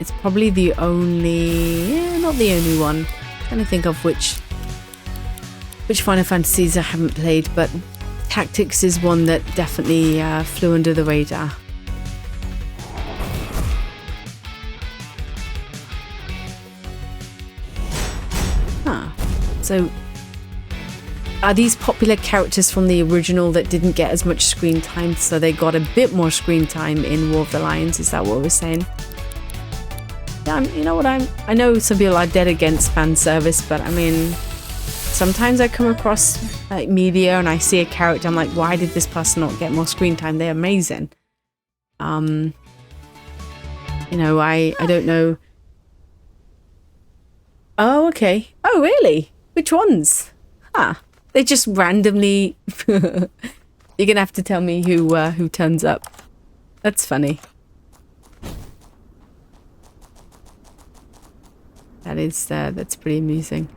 It's probably the only, yeah, not the only one. I'm trying to think of which Final Fantasies I haven't played, but Tactics is one that definitely flew under the radar. Huh. So, are these popular characters from the original that didn't get as much screen time, so they got a bit more screen time in War of the Lions? Is that what we're saying? Yeah, you know what, I know some people are dead against fan service, but I mean, sometimes I come across like media and I see a character, I'm like, why did this person not get more screen time? They're amazing. You know, I don't know. Oh, okay. Oh, really? Which ones? Huh. They just randomly... You're gonna have to tell me who turns up. That's funny. That's pretty amusing.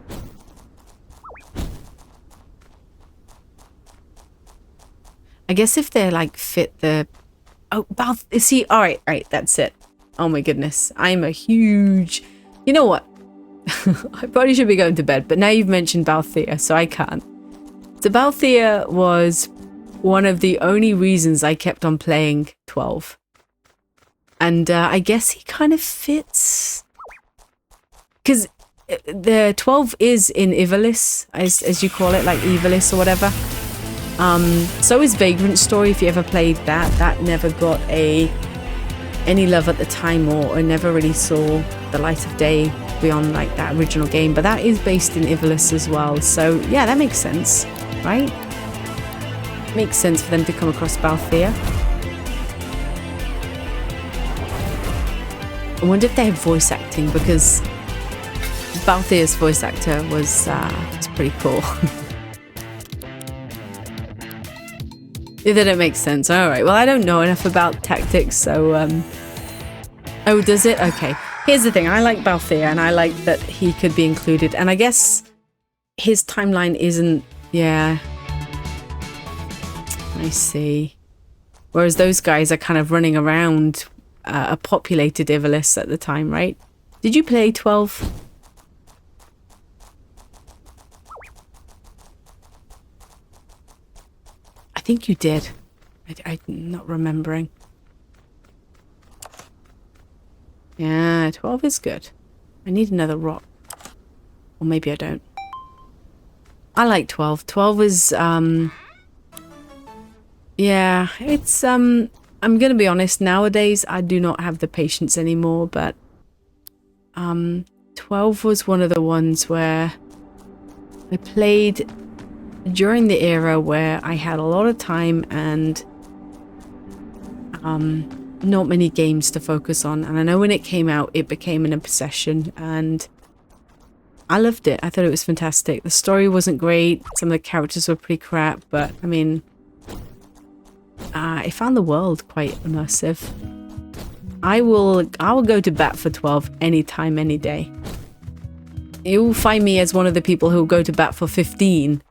I guess if they're like fit the... Oh, see, all right, that's it. Oh my goodness. I'm a huge... You know what? I probably should be going to bed, but now you've mentioned Balthier, so I can't. So Balthier was one of the only reasons I kept on playing 12. And I guess he kind of fits... Because the 12 is in Ivalice, as you call it, like Ivalice or whatever. So is Vagrant Story, if you ever played that. That never got any love at the time, or never really saw the light of day beyond like that original game. But that is based in Ivalice as well. So yeah, that makes sense, right? Makes sense for them to come across Balthier. I wonder if they have voice acting, because Balthier's voice actor was pretty cool. Yeah, that don't make sense. All right. Well, I don't know enough about Tactics, so oh, does it? Okay. Here's the thing. I like Balthier, and I like that he could be included. And I guess his timeline isn't. Yeah. I see. Whereas those guys are kind of running around a populated Ivalice at the time, right? Did you play 12? I think you did. I'm not remembering. Yeah, 12 is good. I need another rock. Or maybe I don't. I like 12. 12 is, yeah, it's, I'm gonna be honest, nowadays I do not have the patience anymore, but, 12 was one of the ones where I played during the era where I had a lot of time and not many games to focus on. And I know when it came out, it became an obsession, and I loved it. I thought it was fantastic. The story wasn't great. Some of the characters were pretty crap, but I mean, I found the world quite immersive. I will go to bat for 12 anytime, any day. You'll find me as one of the people who will go to bat for 15.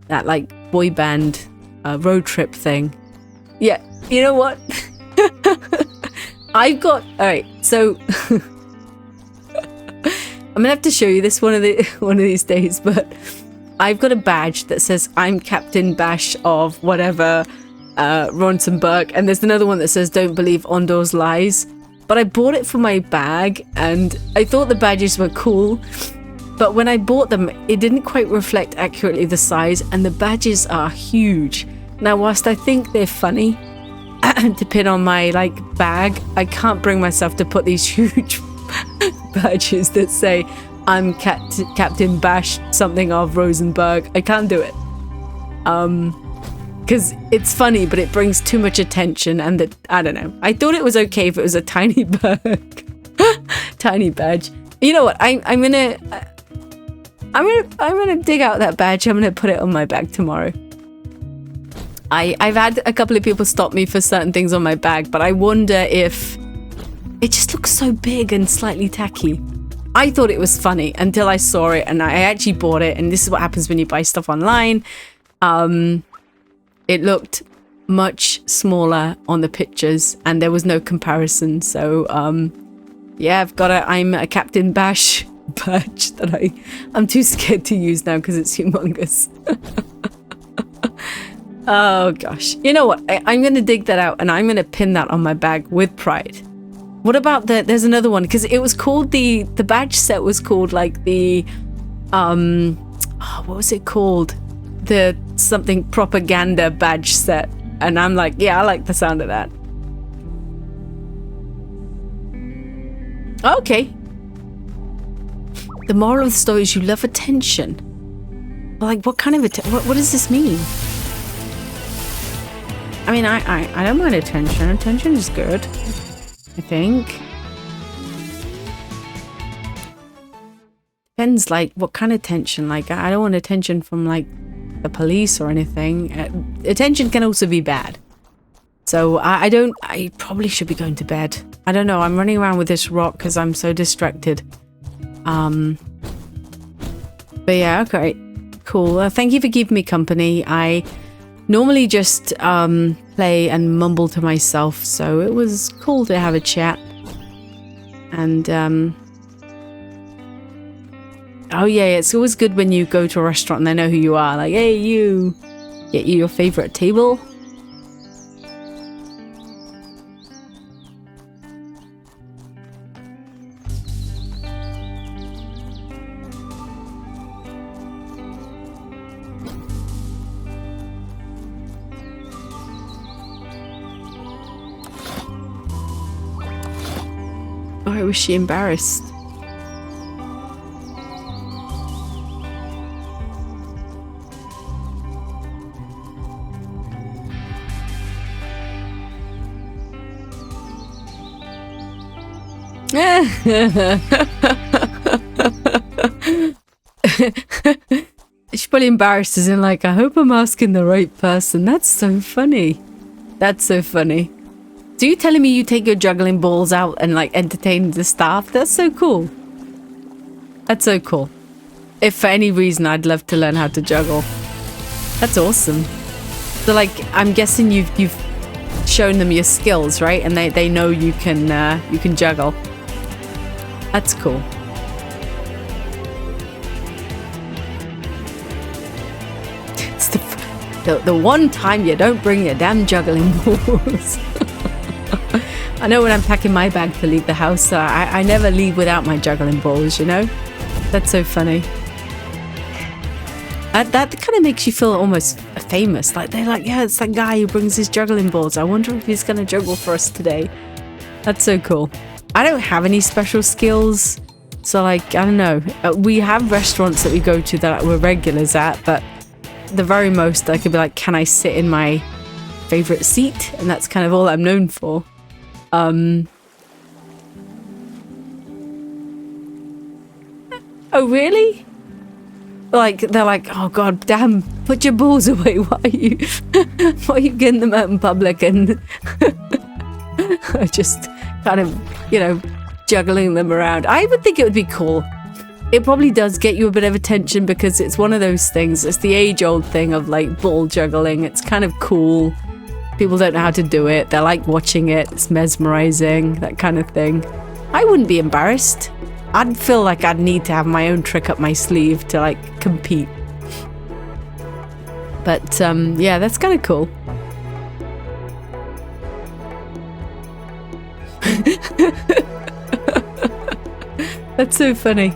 That like boy band road trip thing. Yeah, you know what? I've got, all right, so I'm gonna have to show you this one of these days, but I've got a badge that says I'm Captain Bash of whatever Ronsenberg, and there's another one that says don't believe Ondor's lies. But I bought it for my bag, and I thought the badges were cool. but when I bought them, it didn't quite reflect accurately the size, and the badges are huge. Now, whilst I think they're funny to pin on my like bag, I can't bring myself to put these huge badges that say I'm Captain Bash something of Rosenberg. I can't do it. Because it's funny, but it brings too much attention, and I don't know. I thought it was okay if it was a tiny bag, tiny badge. You know what? I'm gonna dig out that badge. I'm gonna put it on my bag tomorrow. I've had a couple of people stop me for certain things on my bag, but I wonder if it just looks so big and slightly tacky. I thought it was funny until I saw it, and I actually bought it. And this is what happens when you buy stuff online. It looked much smaller on the pictures, and there was no comparison. So, yeah, I'm a Captain Bash badge that I'm too scared to use now because it's humongous. Oh gosh. You know what? I'm going to dig that out, and I'm going to pin that on my bag with pride. What about there's another one, because it was called the badge set was called like the, what was it called? The something propaganda badge set. And I'm like, yeah, I like the sound of that. Okay. The moral of the story is you love attention. Like, what kind of what does this mean? I mean, I don't mind attention. Attention is good, I think. Depends, like, what kind of attention. Like, I don't want attention from, like, the police or anything. Attention can also be bad. So I probably should be going to bed. I don't know. I'm running around with this rock because I'm so distracted. But yeah, okay. Cool. Thank you for keeping me company. I normally just play and mumble to myself, so it was cool to have a chat. And oh yeah, it's always good when you go to a restaurant and they know who you are. Like, hey, you, get you your favorite table. Why was she embarrassed? She's probably embarrassed as in like, I hope I'm asking the right person. That's so funny. That's so funny. So you telling me you take your juggling balls out and like entertain the staff? That's so cool. That's so cool. If for any reason I'd love to learn how to juggle. That's awesome. So like, I'm guessing you've shown them your skills, right? And they know you can juggle. That's cool. It's the one time you don't bring your damn juggling balls. I know when I'm packing my bag to leave the house, so I never leave without my juggling balls, you know? That's so funny. That kind of makes you feel almost famous. Like, they're like, yeah, it's that guy who brings his juggling balls. I wonder if he's going to juggle for us today. That's so cool. I don't have any special skills. So, like, I don't know. We have restaurants that we go to that we're regulars at, but the very most I could be like, can I sit in my favorite seat? And that's kind of all I'm known for. Oh, really? Like, they're like, oh god damn, put your balls away. Why are you getting them out in public? And I just kind of, you know, juggling them around. I would think it would be cool. It probably does get you a bit of attention because it's one of those things. It's the age-old thing of like ball juggling. It's kind of cool. People don't know how to do it. They like watching it. It's mesmerizing, that kind of thing. I wouldn't be embarrassed. I'd feel like I'd need to have my own trick up my sleeve to like compete. But yeah, that's kind of cool. That's so funny.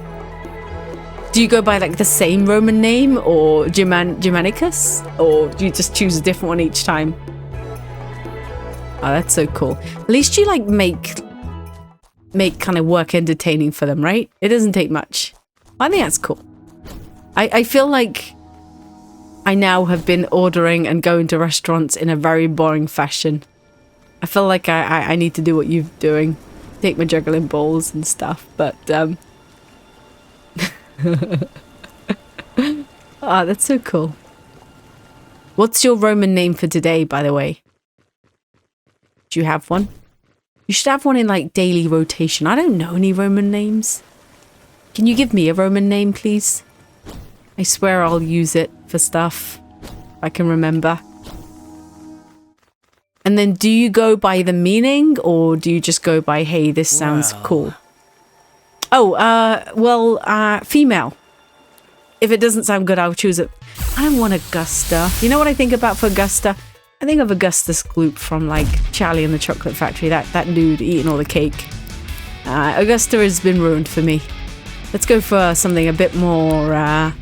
Do you go by like the same Roman name or Germanicus? Or do you just choose a different one each time? Oh, that's so cool. At least you like make kind of work entertaining for them, right? It doesn't take much. I think that's cool. I feel like I now have been ordering and going to restaurants in a very boring fashion. I feel like I need to do what you're doing. Take my juggling balls and stuff, but ah, that's so cool. What's your Roman name for today, by the way? Do you have one? You should have one in like daily rotation. I don't know any Roman names. Can you give me a Roman name, please? I swear I'll use it for stuff I can remember. And then do you go by the meaning or do you just go by, hey, this sounds cool? Oh, female. If it doesn't sound good, I'll choose it. I don't want Augusta. You know what I think about for Augusta? I think of Augustus Gloop from like Charlie and the Chocolate Factory. That dude eating all the cake. Augusta has been ruined for me. Let's go for something a bit more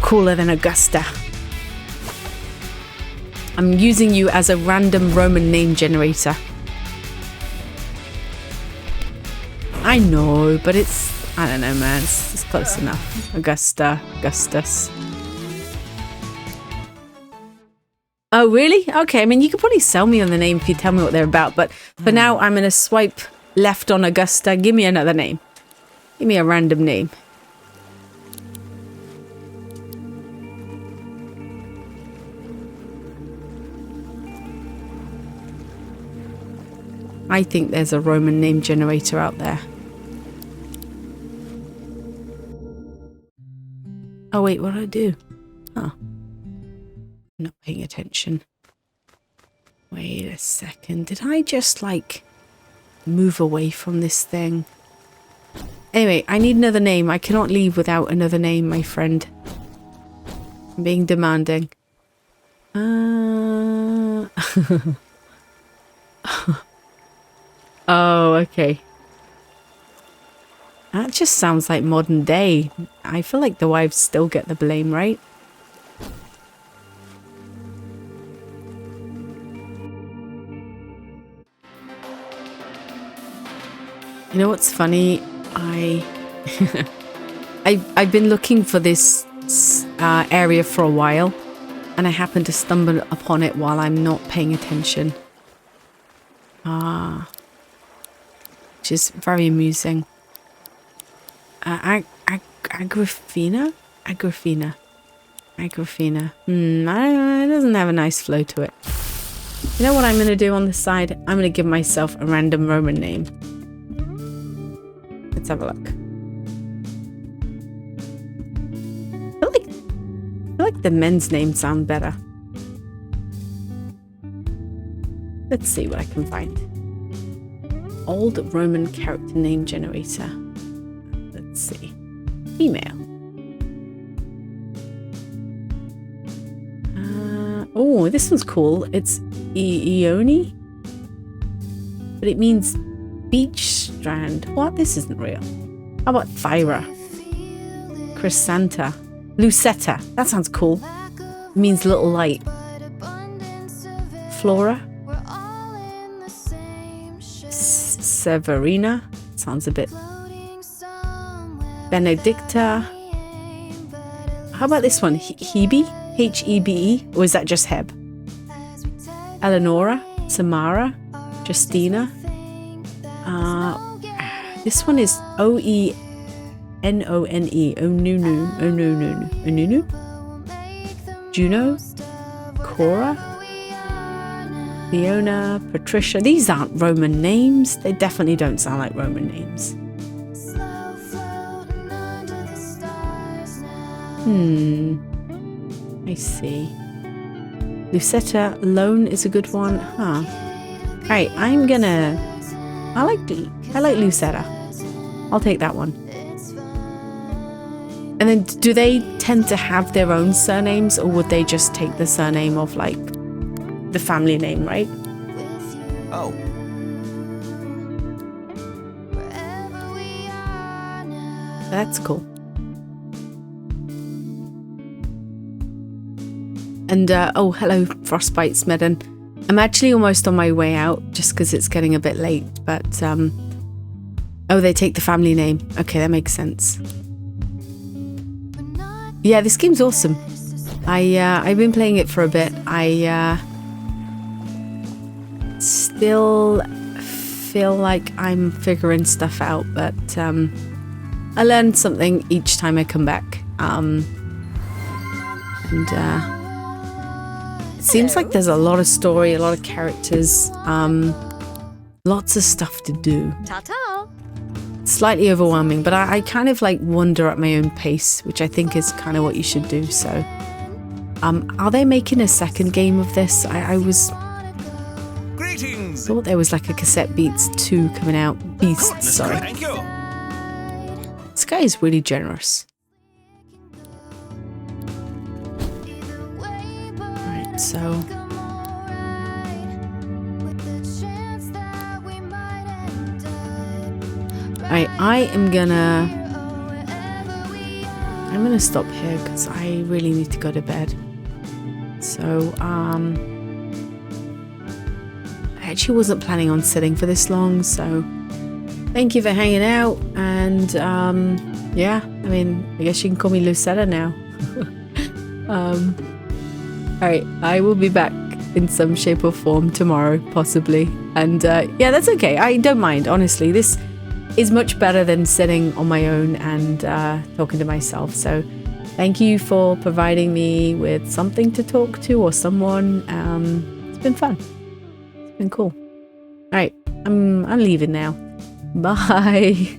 cooler than Augusta. I'm using you as a random Roman name generator. I know, but it's... I don't know, man. It's close enough. Augusta. Augustus. Oh, really? Okay, I mean, you could probably sell me on the name if you tell me what they're about, but for now, I'm going to swipe left on Augusta. Give me another name. Give me a random name. I think there's a Roman name generator out there. Oh wait, what do I do? Oh. I'm not paying attention. Wait a second. Did I just like move away from this thing? Anyway, I need another name. I cannot leave without another name, my friend. I'm being demanding. Oh, okay. That just sounds like modern day. I feel like the wives still get the blame, right? You know what's funny? I've been looking for this area for a while, and I happened to stumble upon it while I'm not paying attention. Which is very amusing. Agrafina? Agrafina. Agrafina. It doesn't have a nice flow to it. You know what I'm going to do on this side? I'm going to give myself a random Roman name. Let's have a look. I feel like the men's names sound better. Let's see what I can find. Old Roman character name generator. Let's see. Female. Oh, this one's cool. It's Ione, but it means beach strand. What? This isn't real. How about Thyra? Chrysanta. Lucetta. That sounds cool. It means little light. Flora. Severina. Sounds a bit. Benedicta. How about this one? Hebe? Hebe? Or is that just Heb? Eleonora. Samara. Justina. This one is Oenone. Onunu. Juno. Cora. Leona, Patricia. These aren't Roman names. They definitely don't sound like Roman names. I see. Lucetta alone is a good one. Huh. Alright, I like Lucetta. I'll take that one. And then do they tend to have their own surnames, or would they just take the surname of like the family name, right? Oh. That's cool. And, oh, hello, Frostbite Smedden. I'm actually almost on my way out, just because it's getting a bit late, but, oh, they take the family name. Okay, that makes sense. Yeah, this game's awesome. I've been playing it for a bit. I, still feel like I'm figuring stuff out, but, I learned something each time I come back. It seems like there's a lot of story, a lot of characters, lots of stuff to do. Ta-ta. Slightly overwhelming, but I kind of like wander at my own pace, which I think is kind of what you should do. So, are they making a second game of this? I thought there was like a Cassette Beats 2 coming out. Beasts, sorry. Thank you. This guy is really generous. Right, so Alright, I'm gonna stop here because I really need to go to bed. So, I actually wasn't planning on sitting for this long, so thank you for hanging out, and yeah, I mean, I guess you can call me Lucetta now. Alright, I will be back in some shape or form tomorrow, possibly, and yeah, that's okay, I don't mind, honestly. This is much better than sitting on my own and talking to myself. So thank you for providing me with something to talk to or someone. It's been fun. It's been cool. All right, I'm leaving now. Bye.